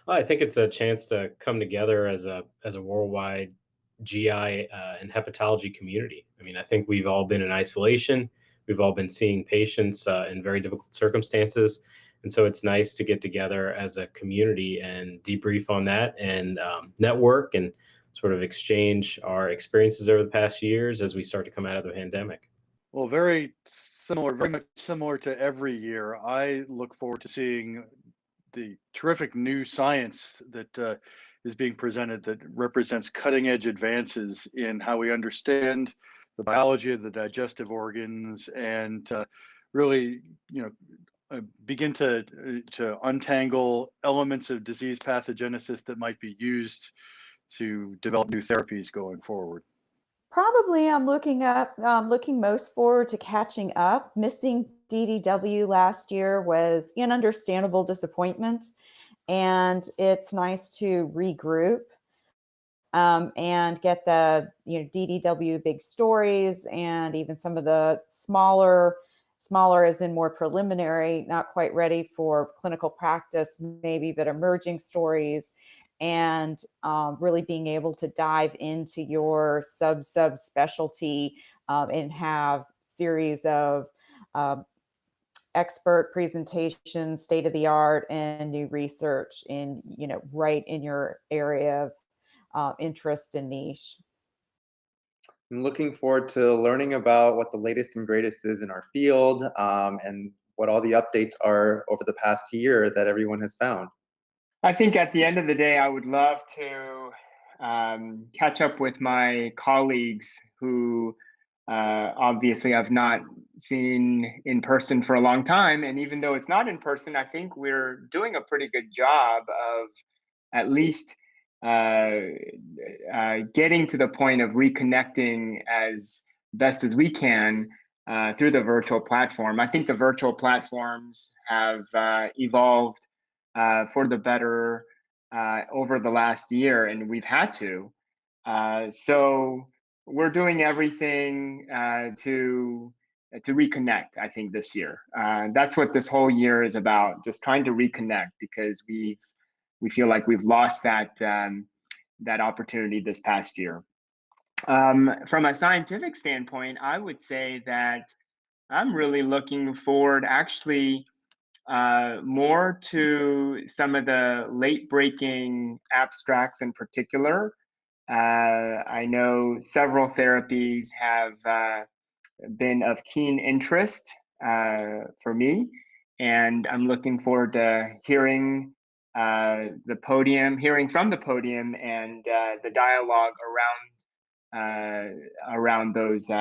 Well, I think it's a chance to come together as a worldwide GI and hepatology community. I mean, I think we've all been in isolation. We've all been seeing patients in very difficult circumstances, and so it's nice to get together as a community and debrief on that and network and sort of exchange our experiences over the past years as we start to come out of the pandemic. Well, very similar, very much similar to every year. I look forward to seeing the terrific new science that is being presented that represents cutting edge advances in how we understand the biology of the digestive organs and really, you know, begin to untangle elements of disease pathogenesis that might be used to develop new therapies going forward. Probably looking most forward to catching up. Missing DDW last year was an understandable disappointment, and it's nice to regroup and get the DDW big stories and even some of the smaller as in more preliminary, not quite ready for clinical practice, maybe, but emerging stories, and really being able to dive into your subspecialty and have series of expert presentations, state of the art, and new research in right in your area of interest and niche. I'm looking forward to learning about what the latest and greatest is in our field, and what all the updates are over the past year that everyone has found. I think at the end of the day, I would love to catch up with my colleagues who obviously I've not seen in person for a long time. And even though it's not in person, I think we're doing a pretty good job of at least getting to the point of reconnecting as best as we can through the virtual platform. I think the virtual platforms have evolved for the better over the last year, and we've had to. So we're doing everything to reconnect, I think, this year. That's what this whole year is about, just trying to reconnect, because we feel like we've lost that opportunity this past year. From a scientific standpoint, I would say that I'm really looking forward actually more to some of the late breaking abstracts in particular. I know several therapies have been of keen interest for me, and I'm looking forward to hearing from the podium and the dialogue around those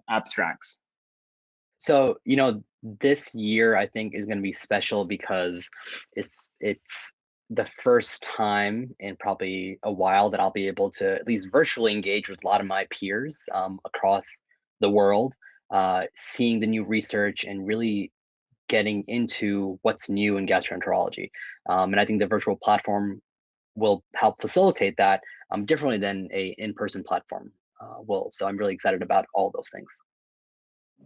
abstracts. So, this year I think is going to be special because it's the first time in probably a while that I'll be able to at least virtually engage with a lot of my peers across the world, seeing the new research and really getting into what's new in gastroenterology. And I think the virtual platform will help facilitate that differently than a in-person platform will. So I'm really excited about all those things.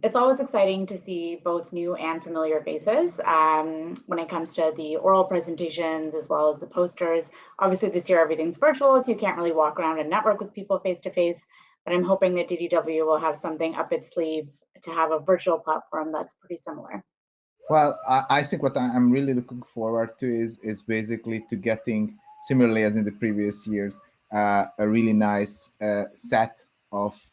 It's always exciting to see both new and familiar faces when it comes to the oral presentations as well as the posters. Obviously, this year everything's virtual, so you can't really walk around and network with people face to face. But I'm hoping that DDW will have something up its sleeve to have a virtual platform that's pretty similar. Well, I think what I'm really looking forward to is basically to getting, similarly as in the previous years, a really nice set of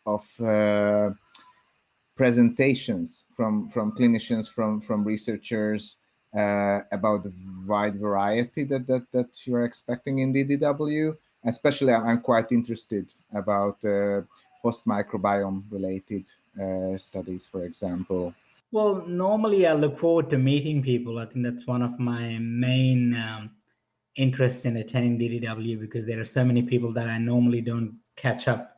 presentations from clinicians, from researchers about the wide variety that you're expecting in DDW. Especially, I'm quite interested about host microbiome related studies, for example. Well, normally I look forward to meeting people. I think that's one of my main interests in attending DDW, because there are so many people that I normally don't catch up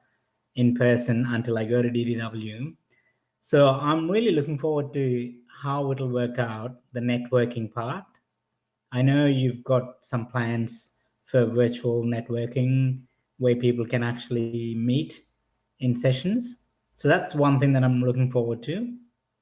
in person until I go to DDW. So I'm really looking forward to how it'll work out, the networking part. I know you've got some plans for virtual networking where people can actually meet in sessions. So that's one thing that I'm looking forward to.